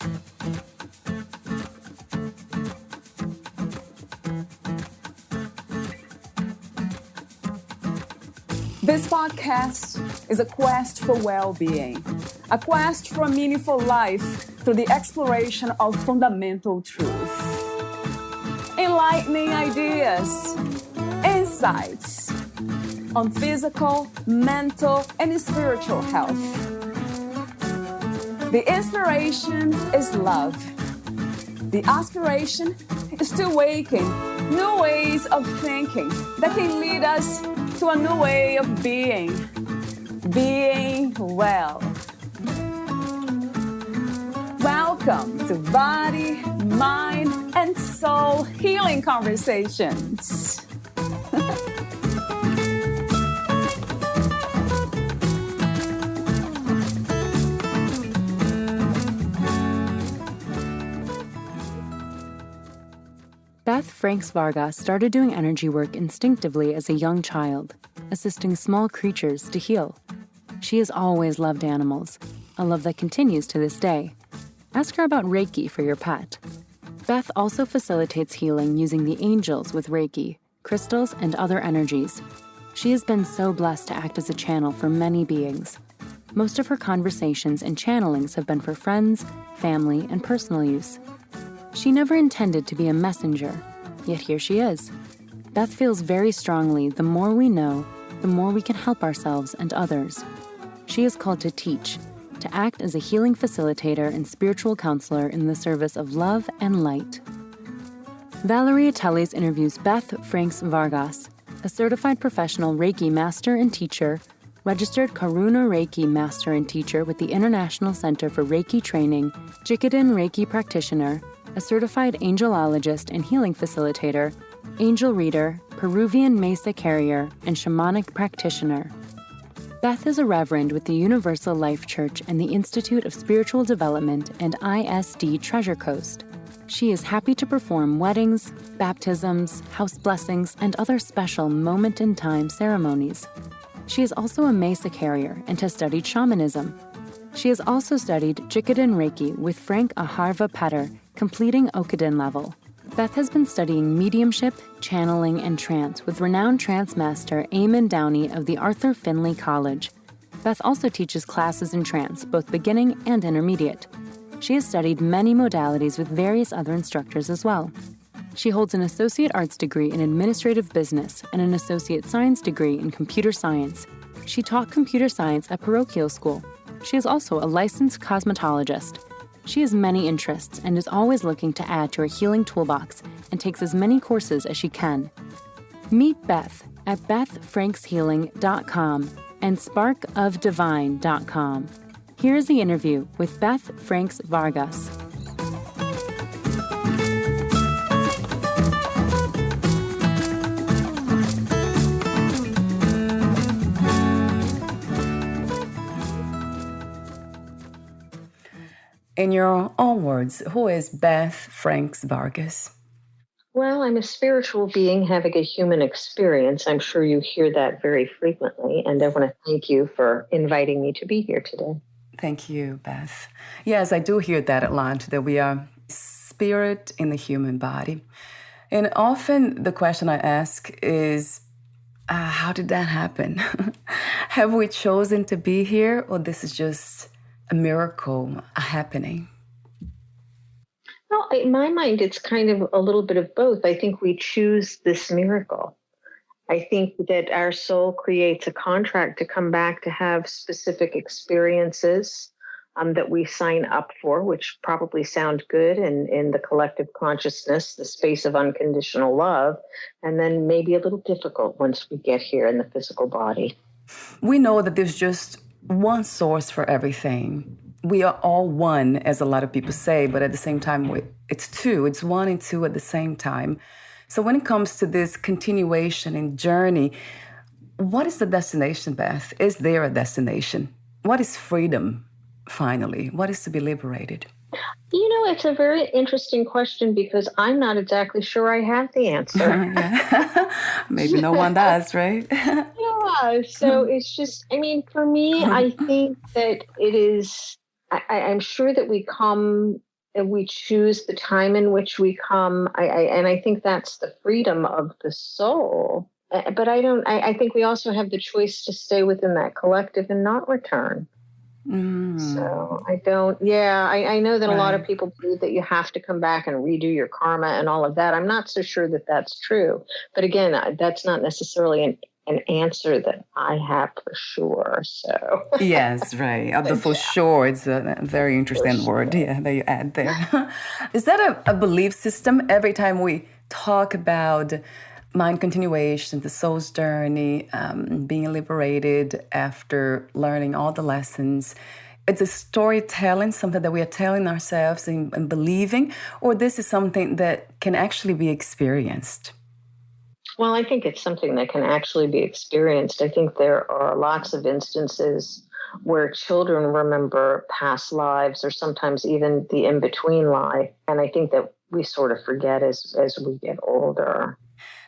This podcast is a quest for well-being, a quest for a meaningful life through the exploration of fundamental truth. Enlightening ideas, insights on physical, mental, and spiritual health. The inspiration is love. The aspiration is to awaken new ways of thinking that can lead us to a new way of being well. Welcome to Body, Mind, and Soul Healing Conversations. Beth Franks Vargas started doing energy work instinctively as a young child, assisting small creatures to heal. She has always loved animals, a love that continues to this day. Ask her about Reiki for your pet. Beth also facilitates healing using the angels with Reiki, crystals, and other energies. She has been so blessed to act as a channel for many beings. Most of her conversations and channelings have been for friends, family, and personal use. She never intended to be a messenger, yet here she is. Beth feels very strongly the more we know, the more we can help ourselves and others. She is called to teach, to act as a healing facilitator and spiritual counselor in the service of love and light. Valeria Teles interviews Beth Franks Vargas, a certified professional Reiki master and teacher, registered Karuna Reiki master and teacher with the International Center for Reiki Training, Jikiden Reiki practitioner, a certified angelologist and healing facilitator, angel reader, Peruvian Mesa carrier, and shamanic practitioner. Beth is a reverend with the Universal Life Church and the Institute of Spiritual Development and ISD Treasure Coast. She is happy to perform weddings, baptisms, house blessings, and other special moment-in-time ceremonies. She is also a Mesa carrier and has studied shamanism. She has also studied Jikiden Reiki with Frank Aharva Petter, completing Okiden level. Beth has been studying mediumship, channeling, and trance with renowned trance master Eamon Downey of the Arthur Findlay College. Beth also teaches classes in trance, both beginning and intermediate. She has studied many modalities with various other instructors as well. She holds an Associate Arts degree in Administrative Business and an Associate Science degree in Computer Science. She taught computer science at parochial school. She is also a licensed cosmetologist. She has many interests and is always looking to add to her healing toolbox and takes as many courses as she can. Meet Beth at bethfrankshealing.com and sparkofdivine.com. Here is the interview with Beth Franks Vargas. In your own words, who is Beth Franks Vargas? Well, I'm a spiritual being having a human experience. I'm sure you hear that very frequently, and I want to thank you for inviting me to be here today. Thank you, Beth. Yes, I do hear that a lot, that we are spirit in the human body. And often the question I ask is, how did that happen? Have we chosen to be here, or this is just a miracle, a happening? Well, in my mind, it's kind of a little bit of both. I think we choose this miracle. I think that our soul creates a contract to come back to have specific experiences that we sign up for, which probably sound good in the collective consciousness, the space of unconditional love, and then maybe a little difficult once we get here in the physical body. We know that there's just one source for everything. We are all one, as a lot of people say, but at the same time, it's two. It's one and two at the same time. So when it comes to this continuation and journey, what is the destination, Beth? Is there a destination? What is freedom, finally? What is to be liberated? You know, it's a very interesting question because I'm not exactly sure I have the answer. Maybe no one does, right? Yeah, so it's just, I mean, for me, I think that it is, I'm sure that we come we choose the time in which we come. And I think that's the freedom of the soul. But I think we also have the choice to stay within that collective and not return. So I know that a lot of people believe that you have to come back and redo your karma and all of that. I'm not so sure that that's true. But again, that's not necessarily an answer that I have for sure. So yes, right. The for sure, it's a very interesting word. Yeah, that you add there. Is that a belief system? Every time we talk about mind continuation, the soul's journey, being liberated after learning all the lessons, it's a storytelling, something that we are telling ourselves and believing, or this is something that can actually be experienced? Well, I think it's something that can actually be experienced. I think there are lots of instances where children remember past lives or sometimes even the in-between life. And I think that we sort of forget as we get older.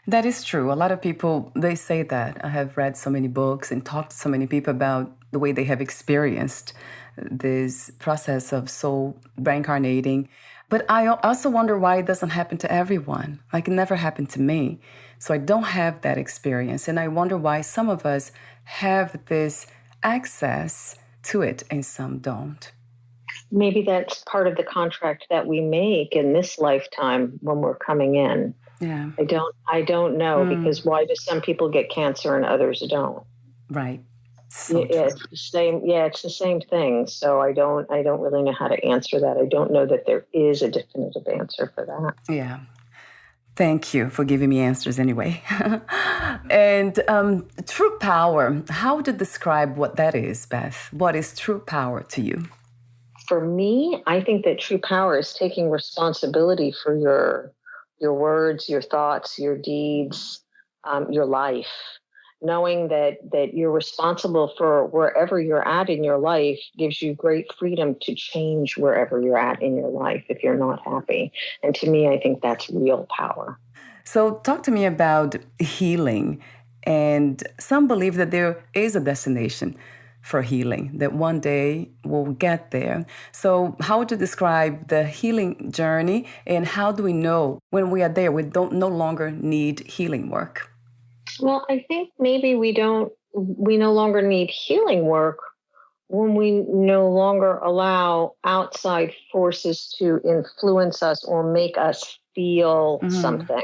That is true. A lot of people, they say that. I have read so many books and talked to so many people about the way they have experienced this process of soul reincarnating. But I also wonder why it doesn't happen to everyone. Like it never happened to me. So I don't have that experience. And I wonder why some of us have this access to it and some don't. Maybe that's part of the contract that we make in this lifetime when we're coming in. Yeah. I don't know because why do some people get cancer and others don't? Right. So it's the same. Yeah, it's the same thing. So I don't really know how to answer that. I don't know that there is a definitive answer for that. Yeah. Thank you for giving me answers anyway. And true power, how would you describe what that is, Beth? What is true power to you? For me, I think that true power is taking responsibility for your words, your thoughts, your deeds, your life. Knowing that you're responsible for wherever you're at in your life gives you great freedom to change wherever you're at in your life if you're not happy. And to me, I think that's real power. So talk to me about healing. And some believe that there is a destination for healing, that one day we'll get there. So how would you describe the healing journey and how do we know when we are there we no longer need healing work? Well, I think maybe we no longer need healing work when we no longer allow outside forces to influence us or make us feel something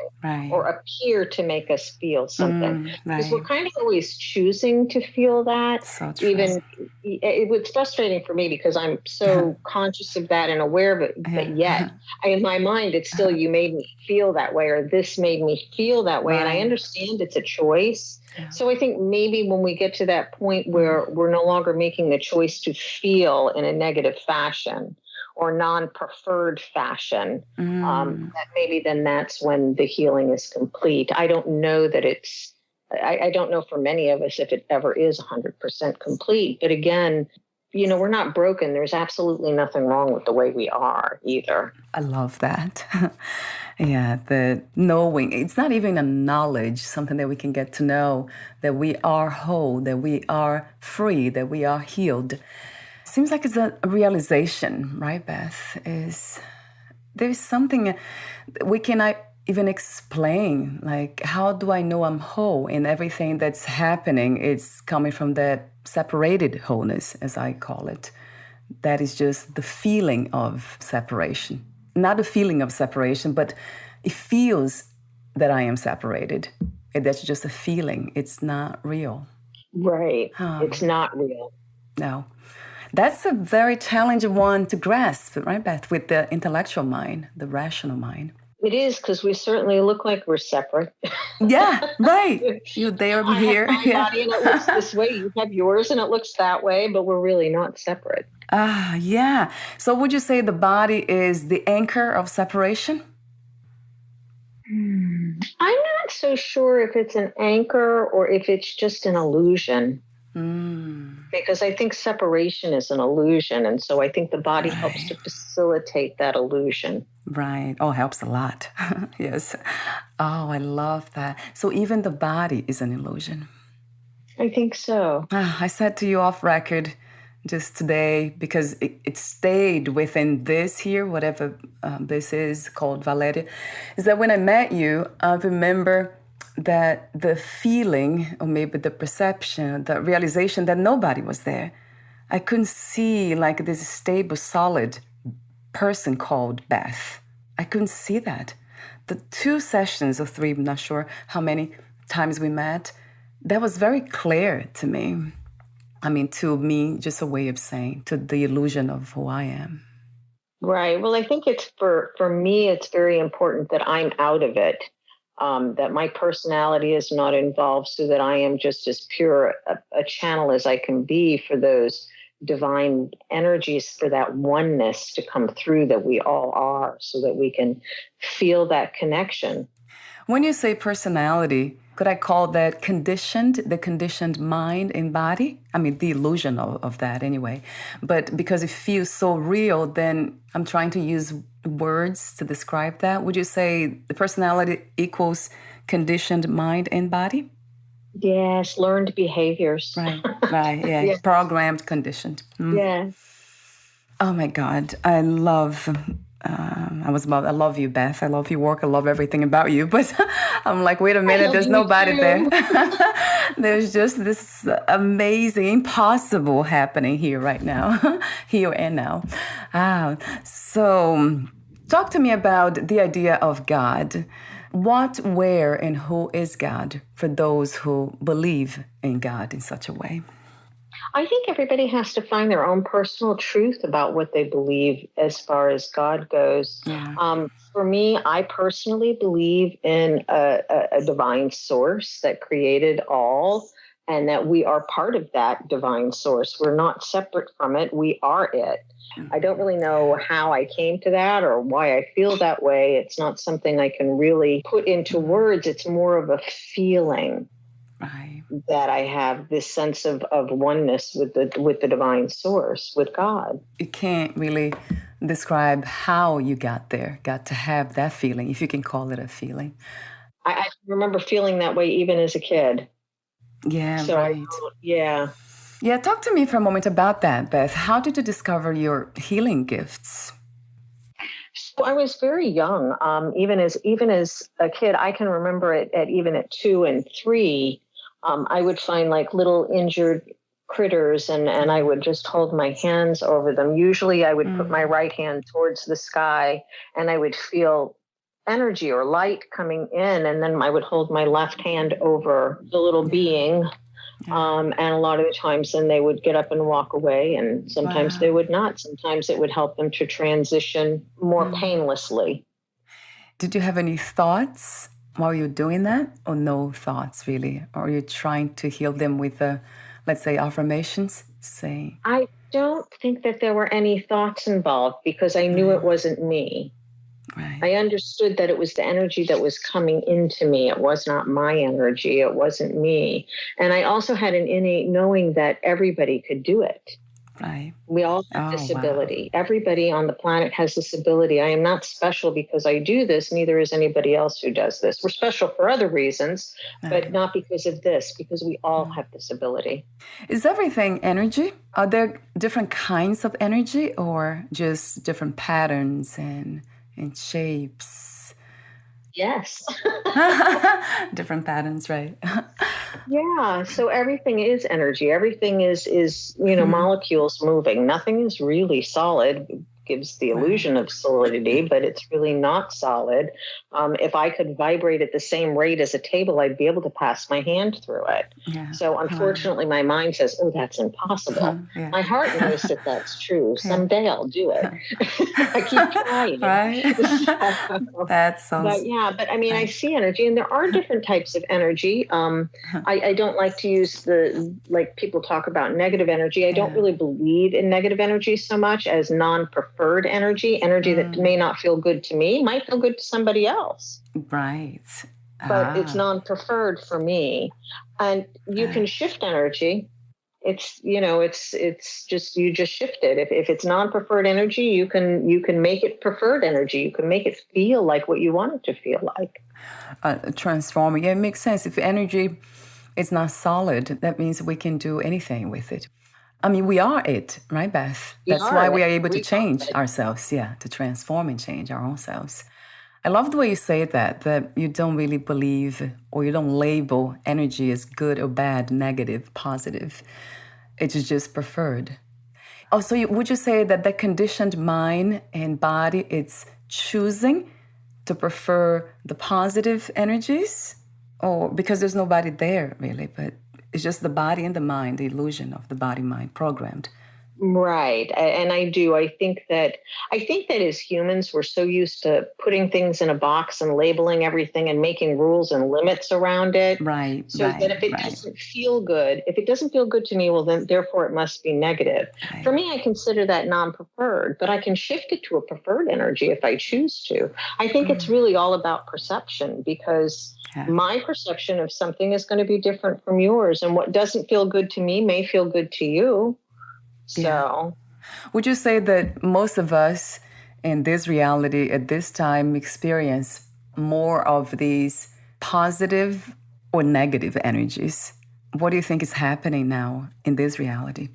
or appear to make us feel something. Because we're kind of always choosing to feel that. So true. Even it's frustrating for me because I'm so conscious of that and aware of it, but yet in my mind, it's still you made me feel that way or this made me feel that way. And I understand it's a choice. Yeah. So I think maybe when we get to that point where we're no longer making the choice to feel in a negative fashion or non-preferred fashion, that maybe then that's when the healing is complete. I don't know that I don't know for many of us if it ever is 100% complete. But again, we're not broken. There's absolutely nothing wrong with the way we are either. I love that. Yeah, the knowing, it's not even a knowledge, something that we can get to know, that we are whole, that we are free, that we are healed. Seems like it's a realization, right, Beth? There's something we cannot even explain, like how do I know I'm whole? And everything that's happening is coming from that separated wholeness, as I call it. That is just the feeling of separation. Not a feeling of separation, but it feels that I am separated. And that's just a feeling. It's not real. Right. It's not real. No. That's a very challenging one to grasp, right, Beth, with the intellectual mind, the rational mind. It is, because we certainly look like we're separate. Yeah, right. You're there, I'm here. I have my body and it looks this way. You have yours and it looks that way, but we're really not separate. Yeah. So would you say the body is the anchor of separation? I'm not so sure if it's an anchor or if it's just an illusion. Because I think separation is an illusion. And so I think the body helps to facilitate that illusion. Right. Oh, helps a lot. Yes. Oh, I love that. So even the body is an illusion. I think so. I said to you off record just today, because it stayed within this here, whatever this is called Valeria, is that when I met you, I remember that the feeling, or maybe the perception, the realization that nobody was there. I couldn't see like this stable, solid person called Beth. I couldn't see that. The 2 sessions or 3, I'm not sure how many times we met, that was very clear to me. I mean, to me, just a way of saying, to the illusion of who I am. Right. Well, I think it's for me, it's very important that I'm out of it, that my personality is not involved, so that I am just as pure a channel as I can be for those divine energies, for that oneness to come through that we all are, so that we can feel that connection. When you say personality, could I call that conditioned, the conditioned mind and body? I mean, the illusion of that anyway. But because it feels so real, then I'm trying to use words to describe that. Would you say the personality equals conditioned mind and body? Yes, learned behaviors. Right, yeah. Yes. Programmed, conditioned. Yeah. Oh my God, I love you, Beth. I love your work. I love everything about you. But I'm like, wait a minute, there's nobody there. There's just this amazing, impossible happening here right now, here and now. So talk to me about the idea of God. What, where, and who is God for those who believe in God in such a way? I think everybody has to find their own personal truth about what they believe as far as God goes. Yeah. For me, I personally believe in a divine source that created all, and that we are part of that divine source. We're not separate from it. We are it. I don't really know how I came to that or why I feel that way. It's not something I can really put into words. It's more of a feeling. Right. That I have this sense of oneness with the divine source, with God. You can't really describe how you got to have that feeling, if you can call it a feeling. I remember feeling that way even as a kid. Yeah, so right. Yeah, talk to me for a moment about that, Beth. How did you discover your healing gifts? So I was very young. Even as a kid, I can remember it even at 2 and 3. I would find like little injured critters and I would just hold my hands over them. Usually I would put my right hand towards the sky and I would feel energy or light coming in. And then I would hold my left hand over the little being. And a lot of the times then they would get up and walk away, and sometimes they would not. Sometimes it would help them to transition more painlessly. Did you have any thoughts while you're doing that, or no thoughts really? Or are you trying to heal them with, let's say, affirmations? I don't think that there were any thoughts involved because I knew it wasn't me. Right. I understood that it was the energy that was coming into me. It was not my energy. It wasn't me. And I also had an innate knowing that everybody could do it. Right. We all have this ability. Everybody on the planet has this ability. I am not special because I do this. Neither is anybody else who does this. We're special for other reasons, but not because of this, because we all have this ability. Is everything energy? Are there different kinds of energy or just different patterns and shapes? Yes. Different patterns, right? Yeah. So everything is energy. Everything is molecules moving. Nothing is really solid. It gives the illusion of solidity, but it's really not solid. If I could vibrate at the same rate as a table, I'd be able to pass my hand through it. Yeah. So unfortunately, my mind says, oh, that's impossible. Yeah. My heart knows that that's true. Someday I'll do it. I keep trying. Right? That's so. But I mean, I see energy, and there are different types of energy. I don't like to use like people talk about negative energy. I don't really believe in negative energy so much as non-preferred energy that may not feel good to me, might feel good to somebody else. Right. But it's non-preferred for me. And you can shift energy. It's just, you just shift it. If it's non-preferred energy, you can make it preferred energy. You can make it feel like what you want it to feel like. Transforming. Yeah, it makes sense. If energy is not solid, that means we can do anything with it. I mean, we are it, right, Beth? We That's are why we it. are able to We change are it. ourselves, to transform and change our own selves. I love the way you say that you don't really believe or you don't label energy as good or bad, negative, positive. It's just preferred. Oh, so would you say that the conditioned mind and body, it's choosing to prefer the positive energies? Or because there's nobody there really, but it's just the body and the mind, the illusion of the body-mind programmed. Right. And I do. I think that as humans, we're so used to putting things in a box and labeling everything and making rules and limits around it. Right. So that if it doesn't feel good, if it doesn't feel good to me, well, then therefore it must be negative. Right. For me, I consider that non-preferred, but I can shift it to a preferred energy if I choose to. I think it's really all about perception, because my perception of something is going to be different from yours. And what doesn't feel good to me may feel good to you. So, would you say that most of us in this reality at this time experience more of these positive or negative energies? What do you think is happening now in this reality?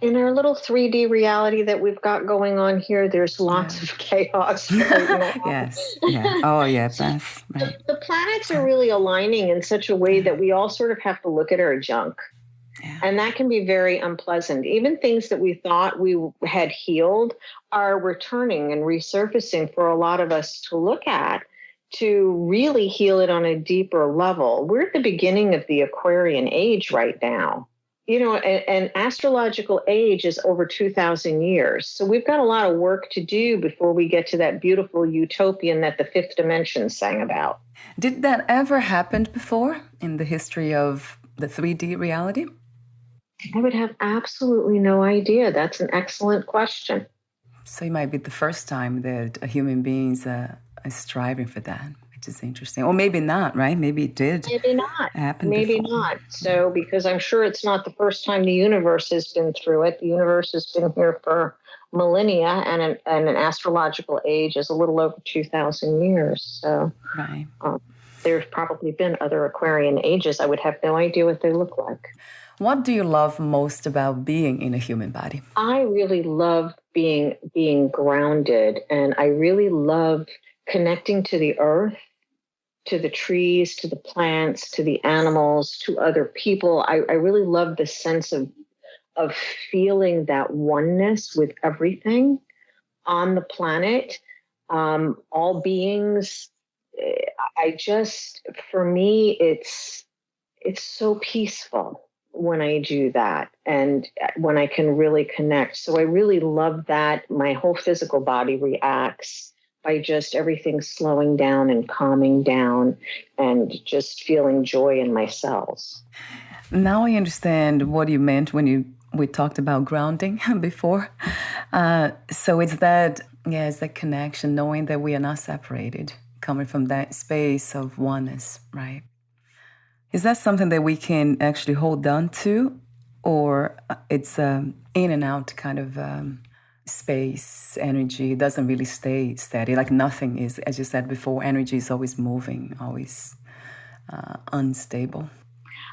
In our little 3D reality that we've got going on here, there's lots of chaos right now. Yes. Yeah. Oh, yeah, Beth. Right. The planets are really aligning in such a way that we all sort of have to look at our junk. Yeah. And that can be very unpleasant. Even things that we thought we had healed are returning and resurfacing for a lot of us to look at, to really heal it on a deeper level. We're at the beginning of the Aquarian age right now. You know, an astrological age is over 2,000 years. So we've got a lot of work to do before we get to that beautiful utopian that the fifth dimension sang about. Did that ever happen before in the history of the 3D reality? I would have absolutely no idea. That's an excellent question. So it might be the first time that human beings are striving for that, which is interesting. Or maybe not, right? Maybe it did. Maybe not. Happen maybe before. Not. So, because I'm sure it's not the first time the universe has been through it. The universe has been here for millennia, and an astrological age is a little over 2,000 years. So, right. There's probably been other Aquarian ages. I would have no idea what they look like. What do you love most about being in a human body? I really love being grounded, and I really love connecting to the earth, to the trees, to the plants, to the animals, to other people. I really love the sense of feeling that oneness with everything on the planet, all beings. For me, it's so peaceful when I do that and when I can really connect. So I really love that. My whole physical body reacts by just everything slowing down and calming down and just feeling joy in my cells. Now I understand what you meant when we talked about grounding before. So it's that connection, knowing that we are not separated, coming from that space of oneness, right? Is that something that we can actually hold on to, or it's in and out kind of space, energy? It doesn't really stay steady, like nothing is, as you said before, energy is always moving, always unstable.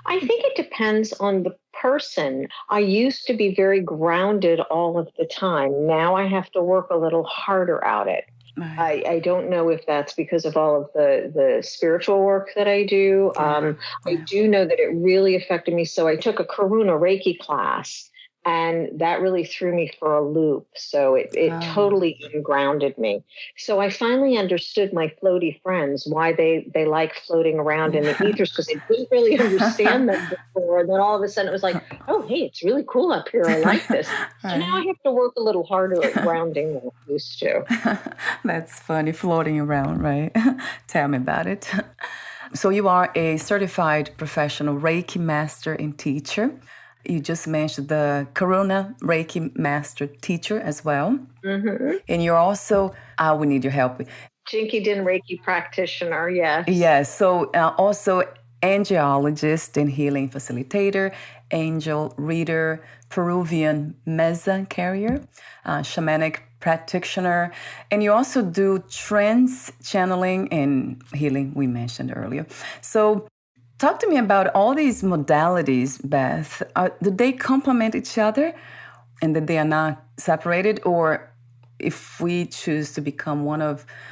I think it depends on the person. I used to be very grounded all of the time. Now I have to work a little harder at it. Right. I don't know if that's because of all of the spiritual work that I do. I do know that it really affected me. So I took a Karuna Reiki class, and that really threw me for a loop. So it totally grounded me. So I finally understood my floaty friends, why they like floating around in the ethers, because I didn't really understand them before. And then all of a sudden it was like, oh, hey, it's really cool up here. I like this. Right. So now I have to work a little harder at grounding than I used to. That's funny, floating around, right? Tell me about it. So you are a certified professional Reiki master and teacher. You just mentioned the Karuna Reiki Master Teacher as well. Mm-hmm. And you're also, we need your help. Jikiden Reiki Practitioner, yes. Yes, so also Angelologist and Healing Facilitator, Angel Reader, Peruvian Mesa Carrier, Shamanic Practitioner, and you also do trance channeling and healing we mentioned earlier. So Talk to me about all these modalities, Beth. Do they complement each other and that they are not separated? Or if we choose to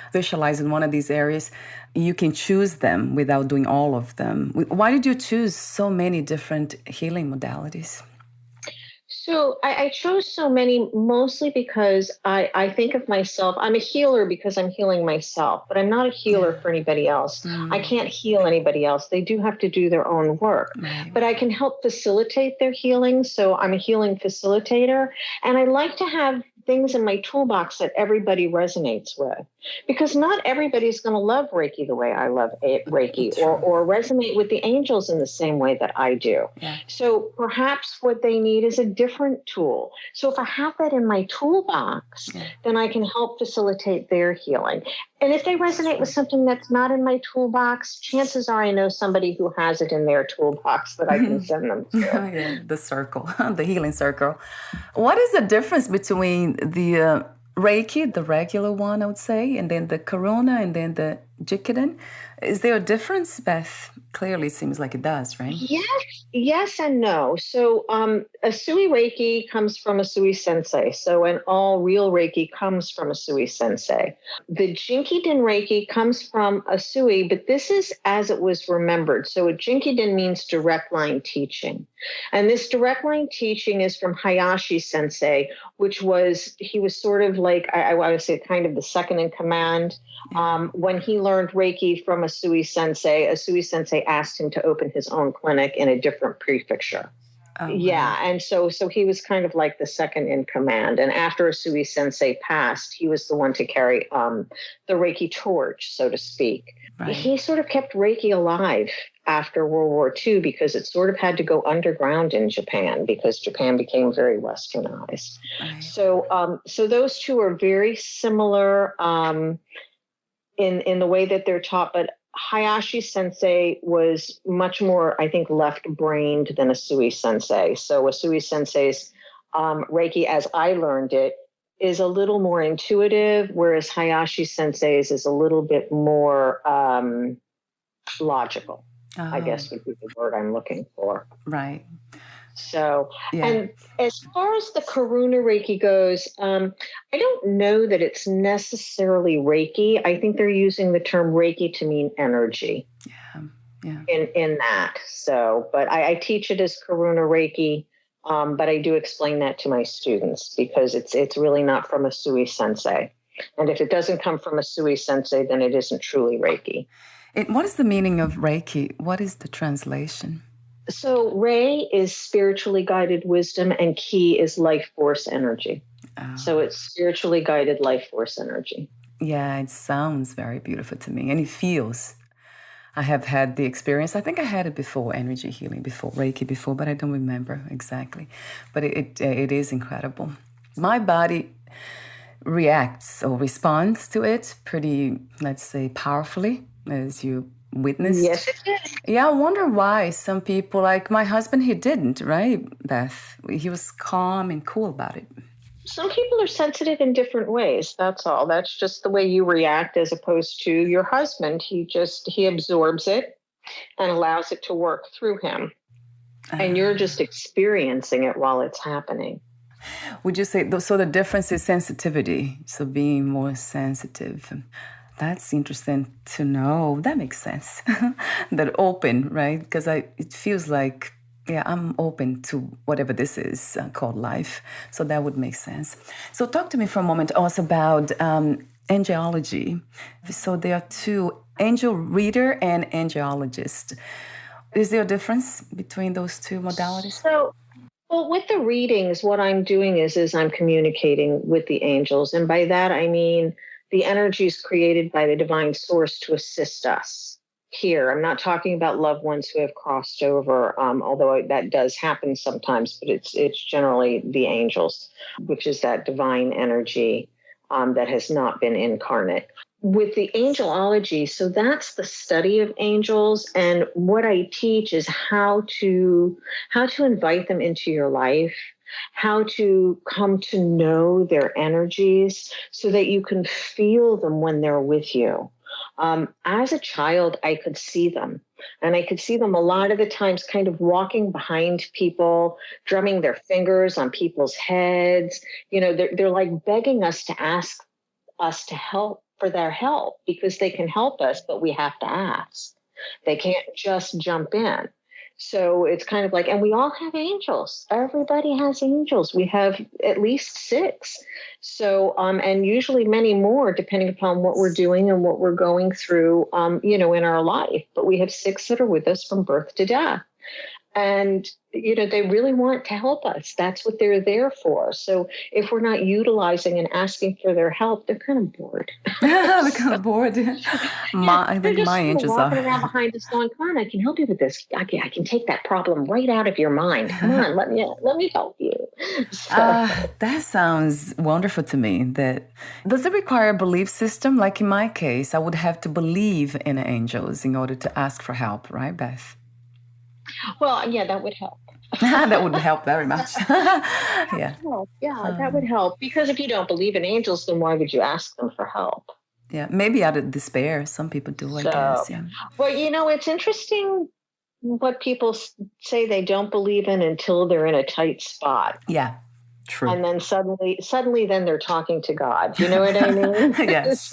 specialize in one of these areas, you can choose them without doing all of them. Why did you choose so many different healing modalities? So I chose so many mostly because I think of myself, I'm a healer because I'm healing myself, but I'm not a healer for anybody else. I can't heal anybody else. They do have to do their own work, but I can help facilitate their healing. So I'm a healing facilitator, and I like to have things in my toolbox that everybody resonates with, because not everybody's going to love Reiki the way I love Reiki, or resonate with the angels in the same way that I do. Yeah. So perhaps what they need is a different tool. So if I have that in my toolbox, then I can help facilitate their healing. And if they resonate with something that's not in my toolbox, chances are I know somebody who has it in their toolbox that I can send them to. The circle, the healing circle. What is the difference between the Reiki, the regular one, I would say, and then the Karuna, and then the Jikiden? Is there a difference, Beth? Clearly, it seems like it does, right? Yes and no. So a Sui Reiki comes from a Sui Sensei. So an all real Reiki comes from a Sui Sensei. The Jikiden Reiki comes from a Sui, but this is as it was remembered. So a Jikiden means direct line teaching. And this direct line teaching is from Hayashi Sensei, he was sort of like, I would say kind of the second in command. When he learned Reiki from a Sui Sensei asked him to open his own clinic in a different prefecture. Oh, wow. Yeah, and so he was kind of like the second in command. And after a Sui Sensei passed, he was the one to carry the Reiki torch, so to speak. Right. He sort of kept Reiki alive after World War II because it sort of had to go underground in Japan because Japan became very westernized. Right. So those two are very similar in the way that they're taught, but Hayashi Sensei was much more, I think, left-brained than a Sui Sensei. So a Sui Sensei's Reiki, as I learned it, is a little more intuitive, whereas Hayashi Sensei's is a little bit more logical, I guess would be the word I'm looking for. Right. So, and as far as the Karuna Reiki goes, I don't know that it's necessarily Reiki. I think they're using the term Reiki to mean energy. In that. So, but I teach it as Karuna Reiki, but I do explain that to my students because it's really not from a Sui Sensei. And if it doesn't come from a Sui Sensei, then it isn't truly Reiki. What is the meaning of Reiki? What is the translation? So Rei is spiritually guided wisdom and Ki is life force energy. So it's spiritually guided life force energy. Yeah, it sounds very beautiful to me. And it feels, I have had the experience. I think I had it before, energy healing before, Reiki before, but I don't remember exactly. But it is incredible. My body reacts or responds to it pretty, let's say, powerfully, as you witnessed. Yes, it did. Yeah, I wonder why some people, like my husband, he didn't, right, Beth? He was calm and cool about it. Some people are sensitive in different ways. That's all. That's just the way you react as opposed to your husband. He absorbs it and allows it to work through him. And you're just experiencing it while it's happening. Would you say, so the difference is sensitivity, so being more sensitive. That's interesting to know. That makes sense. That open, right? Because it feels like, I'm open to whatever this is called life. So that would make sense. So talk to me for a moment also about angelology. So there are two, angel reader and angelologist. Is there a difference between those two modalities? Well, with the readings, what I'm doing is I'm communicating with the angels. And by that, I mean the energies created by the divine source to assist us here. I'm not talking about loved ones who have crossed over, although that does happen sometimes, but it's generally the angels, which is that divine energy that has not been incarnate. With the angelology, so that's the study of angels, and what I teach is how to invite them into your life, how to come to know their energies so that you can feel them when they're with you. As a child, I could see them. And I could see them a lot of the times kind of walking behind people, drumming their fingers on people's heads. They're like begging us to ask us to help for their help because they can help us, but we have to ask. They can't just jump in. So it's kind of like, and we all have angels. Everybody has angels. We have at least 6. So, and usually many more, depending upon what we're doing and what we're going through, in our life. But we have 6 that are with us from birth to death. And, they really want to help us. That's what they're there for. So if we're not utilizing and asking for their help, they're kind of bored. They're kind of bored. I think my angels walking are. around behind us going, come on, I can help you with this. I can take that problem right out of your mind. Come on, let me help you. So, That sounds wonderful to me. Does it require a belief system? Like in my case, I would have to believe in angels in order to ask for help, right, Beth? well, yeah, that would help. That would help very much. Yeah. That would help. Because if you don't believe in angels, then why would you ask them for help? Yeah, maybe out of despair. Some people do, I guess. Yeah. Well, it's interesting what people say they don't believe in until they're in a tight spot. Yeah, true. And then suddenly then they're talking to God. You know what I mean? Yes.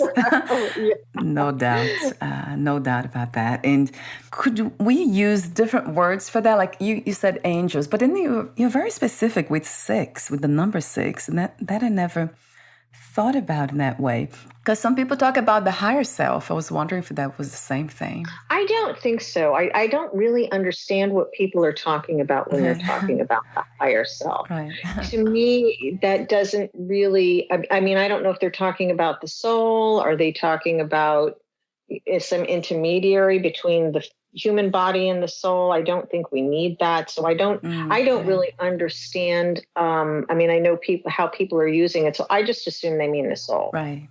No doubt. No doubt about that. And could we use different words for that? Like you said angels, but then you're very specific with 6, with the number 6. And that I never thought about in that way. Because some people talk about the higher self. I was wondering if that was the same thing. I don't think so. I don't really understand what people are talking about when they're talking about the higher self. Right. To me, that doesn't really, I mean, I don't know if they're talking about the soul. Are they talking about some intermediary between the human body and the soul? I don't think we need that. So I don't really understand. I mean, I know how people are using it. So I just assume they mean the soul. Right.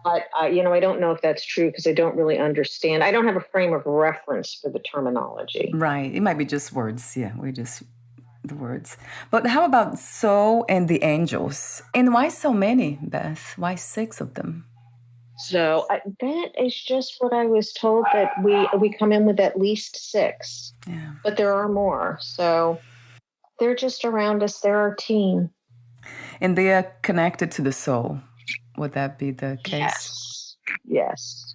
But, I don't know if that's true because I don't really understand. I don't have a frame of reference for the terminology. Right. It might be just words. Yeah, we're just the words. But how about soul and the angels? And why so many, Beth? Why 6 of them? So that is just what I was told, that we come in with at least 6. Yeah. But there are more. So they're just around us. They're our team. And they are connected to the soul. Would that be the case? Yes.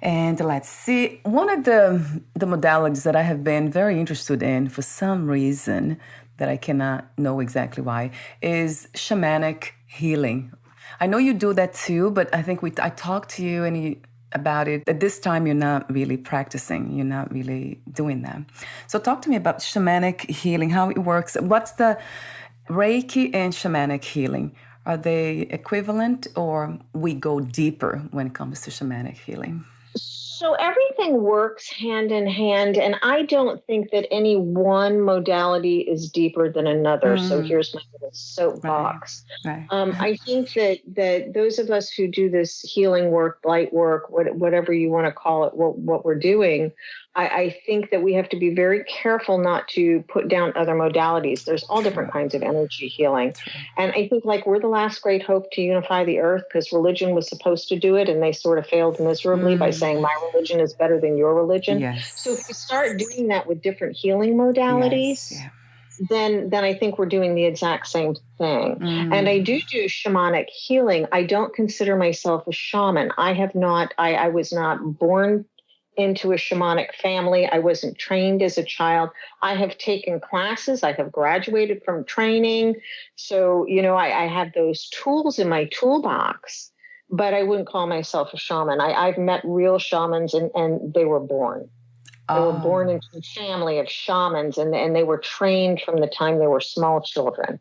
And let's see. One of the modalities that I have been very interested in for some reason that I cannot know exactly why is shamanic healing. I know you do that too, but I think I talked to you about it. At this time, you're not really practicing. You're not really doing that. So talk to me about shamanic healing, how it works. What's the Reiki and shamanic healing? Are they equivalent, or we go deeper when it comes to shamanic healing? So everything works hand in hand, and I don't think that any one modality is deeper than another. So here's my little soapbox. Right. I think that those of us who do this healing work, light work, whatever you want to call it, what we're doing, I think that we have to be very careful not to put down other modalities. There's all different kinds of energy healing. And I think like we're the last great hope to unify the earth, because religion was supposed to do it and they sort of failed miserably by saying my religion is better than your religion. Yes. So if we start doing that with different healing modalities, then I think we're doing the exact same thing. And I do shamanic healing. I don't consider myself a shaman. I was not born into a shamanic family. I wasn't trained as a child. I have taken classes. I have graduated from training. So, I have those tools in my toolbox, but I wouldn't call myself a shaman. I've met real shamans and they were born. They were born into a family of shamans and they were trained from the time they were small children.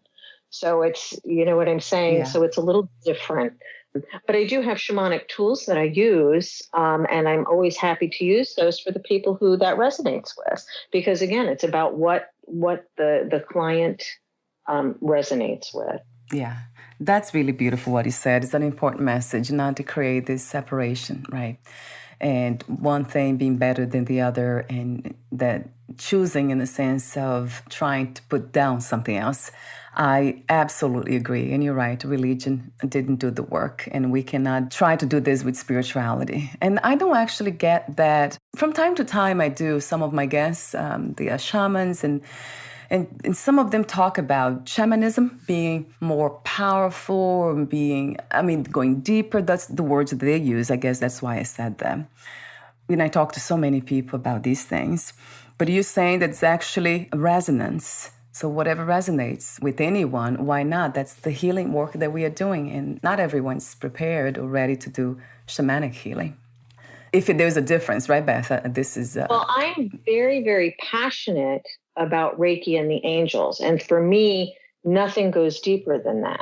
So it's, you know what I'm saying? Yeah. So it's a little different. But I do have shamanic tools that I use, and I'm always happy to use those for the people who that resonates with. Because, again, it's about what the client resonates with. Yeah, that's really beautiful what you said. It's an important message, not to create this separation, right? And one thing being better than the other, and that choosing in the sense of trying to put down something else. I absolutely agree. And you're right, religion didn't do the work, and we cannot try to do this with spirituality. And I don't actually get that. From time to time, I do. Some of my guests, they are shamans, and some of them talk about shamanism being more powerful, going deeper. That's the words that they use. I guess that's why I said that. I talk to so many people about these things. But you're saying that it's actually a resonance. So whatever resonates with anyone, why not? That's the healing work that we are doing. And not everyone's prepared or ready to do shamanic healing. If there's a difference, right, Beth? This is... Well, I'm very, very passionate about Reiki and the angels. And for me, nothing goes deeper than that.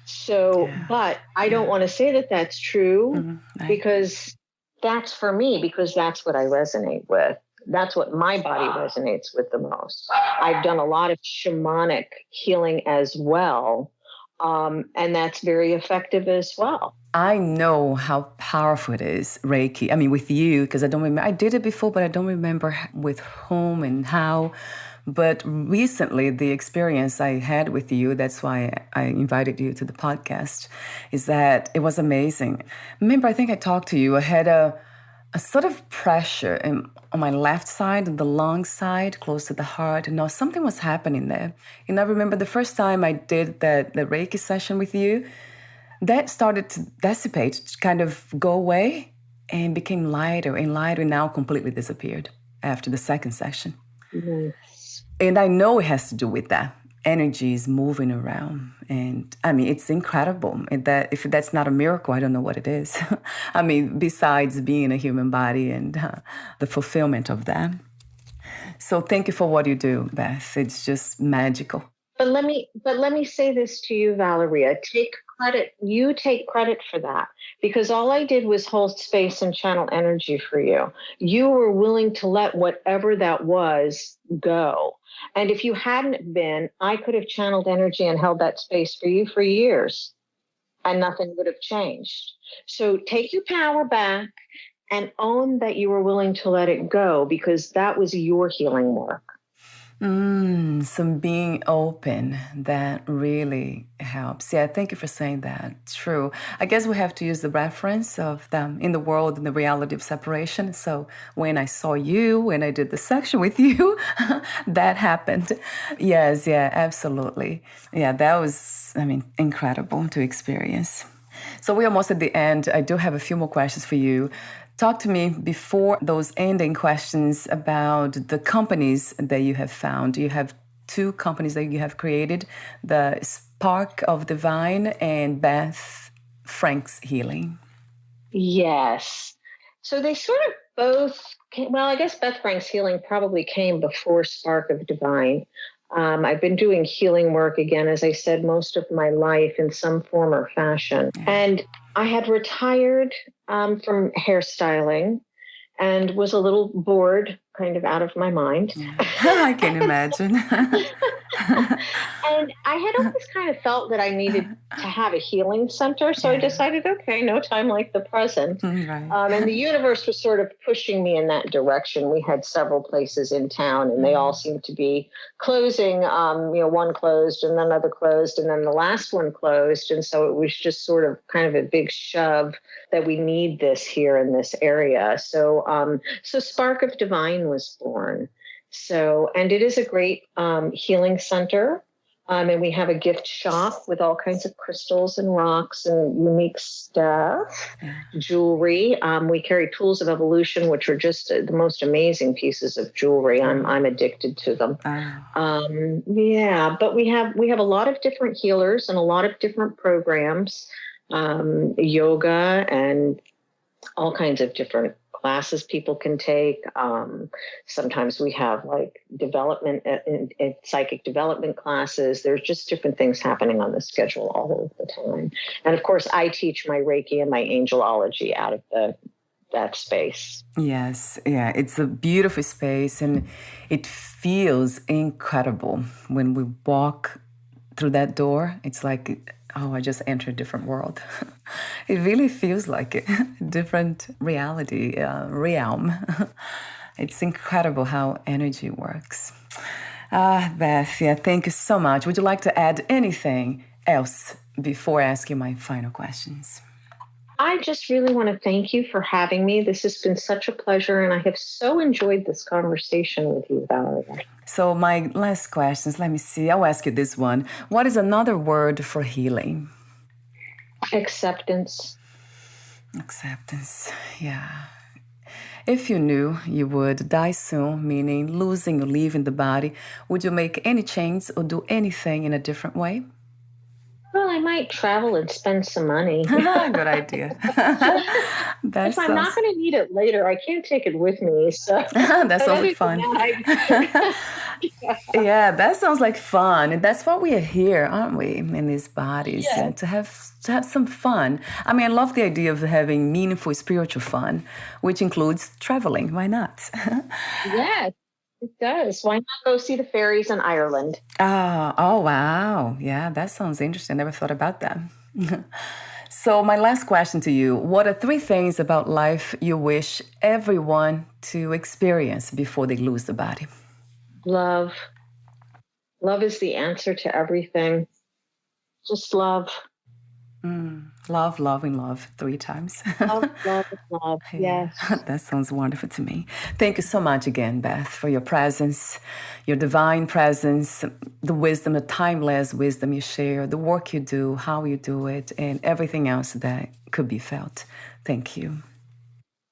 So, but I don't want to say that that's true because that's for me, because that's what I resonate with. That's what my body resonates with the most. I've done a lot of shamanic healing as well. And that's very effective as well. I know how powerful it is, Reiki. I mean, with you, because I don't remember. I did it before, but I don't remember with whom and how. But recently, the experience I had with you, that's why I invited you to the podcast, is that it was amazing. Remember, I think I talked to you. I had a sort of pressure on my left side, the lung side, close to the heart. No, something was happening there. And I remember the first time I did the Reiki session with you, that started to dissipate, to kind of go away, and became lighter and lighter, and now completely disappeared after the second session. Yes. And I know it has to do with that. Energy is moving around. And I mean, it's incredible. And that if that's not a miracle, I don't know what it is. I mean, besides being a human body and the fulfillment of that. So thank you for what you do, Beth. It's just magical. But let me say this to you, Valeria. Take credit. You take credit for that, because all I did was hold space and channel energy for you. You were willing to let whatever that was go. And if you hadn't been, I could have channeled energy and held that space for you for years, and nothing would have changed. So take your power back and own that you were willing to let it go, because that was your healing work. So being open, that really helps. Yeah, thank you for saying that. True. I guess we have to use the reference of them in the world and the reality of separation. So when I saw you, when I did the section with you, that happened. Yes, yeah, absolutely. Yeah, that was, incredible to experience. So we're almost at the end. I do have a few more questions for you. Talk to me before those ending questions about the companies that you have found. You have 2 companies that you have created, the Spark of Divine and Beth Franks Healing. Yes. So they sort of both came, well, I guess Beth Franks Healing probably came before Spark of Divine. I've been doing healing work, again, as I said, most of my life in some form or fashion. Yeah. And I had retired from hairstyling and was a little bored, kind of out of my mind. Yeah. I can imagine. And I had always kind of felt that I needed to have a healing center. So I decided, okay, no time like the present. Right. And the universe was sort of pushing me in that direction. We had several places in town, and they all seemed to be closing. One closed and then another closed, and then the last one closed. And so it was just sort of kind of a big shove that we need this here in this area. So Spark of Divine was born. So, and it is a great healing center. And we have a gift shop with all kinds of crystals and rocks and unique stuff, jewelry. We carry tools of evolution, which are just the most amazing pieces of jewelry. I'm addicted to them. But we have a lot of different healers and a lot of different programs, yoga and all kinds of different classes people can take. Sometimes we have like development and psychic development classes. There's just different things happening on the schedule all of the time. And of course, I teach my Reiki and my Angelology out of that space. Yes, yeah, it's a beautiful space, and it feels incredible when we walk through that door. It's like, I just entered a different world. It really feels like it. Different reality, realm. It's incredible how energy works. Beth, yeah, thank you so much. Would you like to add anything else before asking my final questions? I just really want to thank you for having me. This has been such a pleasure, and I have so enjoyed this conversation with you, Valeria. So my last questions, let me see. I'll ask you this one. What is another word for healing? Acceptance. Acceptance, yeah. If you knew you would die soon, meaning losing or leaving the body, would you make any change or do anything in a different way? Well, I might travel and spend some money. Good idea. If I'm not going to need it later, I can't take it with me. So that sounds like fun. Yeah, that sounds like fun. And that's why we are here, aren't we, in these bodies? Yeah. To have some fun. I mean, I love the idea of having meaningful spiritual fun, which includes traveling. Why not? Yes, it does. Why not go see the fairies in Ireland? Oh, wow. Yeah, that sounds interesting. I never thought about that. So my last question to you, what are 3 things about life you wish everyone to experience before they lose the body? Love. Love is the answer to everything. Just love. Love, love, and love 3 times. Love, love, love. Yes. That sounds wonderful to me. Thank you so much again, Beth, for your presence, your divine presence, the wisdom, the timeless wisdom you share, the work you do, how you do it, and everything else that could be felt. Thank you.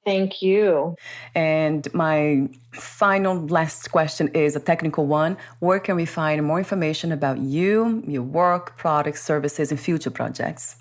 Thank you. And my final last question is a technical one. Where can we find more information about you, your work, products, services, and future projects?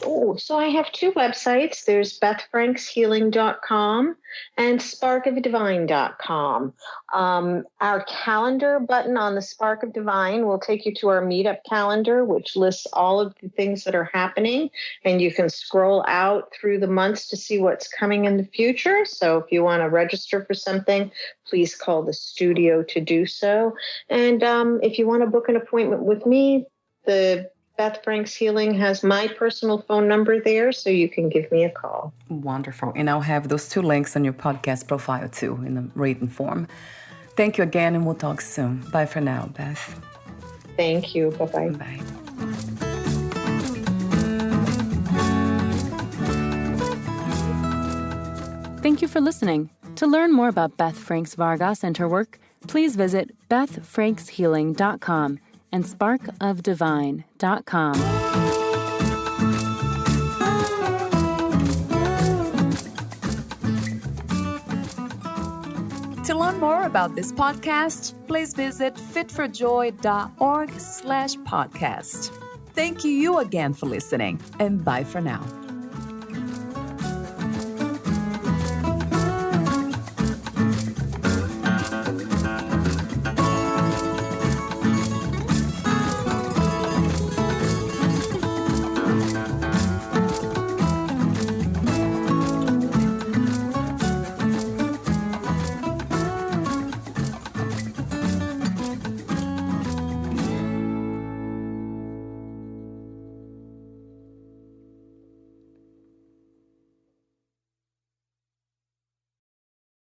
Oh, so I have 2 websites. There's bethfrankshealing.com and sparkofdivine.com. Our calendar button on the Spark of Divine will take you to our meetup calendar, which lists all of the things that are happening. And you can scroll out through the months to see what's coming in the future. So if you want to register for something, please call the studio to do so. And if you want to book an appointment with me, the Beth Franks Healing has my personal phone number there, so you can give me a call. Wonderful. And I'll have those 2 links on your podcast profile, too, in the written form. Thank you again, and we'll talk soon. Bye for now, Beth. Thank you. Bye-bye. Bye. Thank you for listening. To learn more about Beth Franks Vargas and her work, please visit bethfrankshealing.com and sparkofdivine.com. To learn more about this podcast, please visit fitforjoy.org/podcast. Thank you again for listening, and bye for now.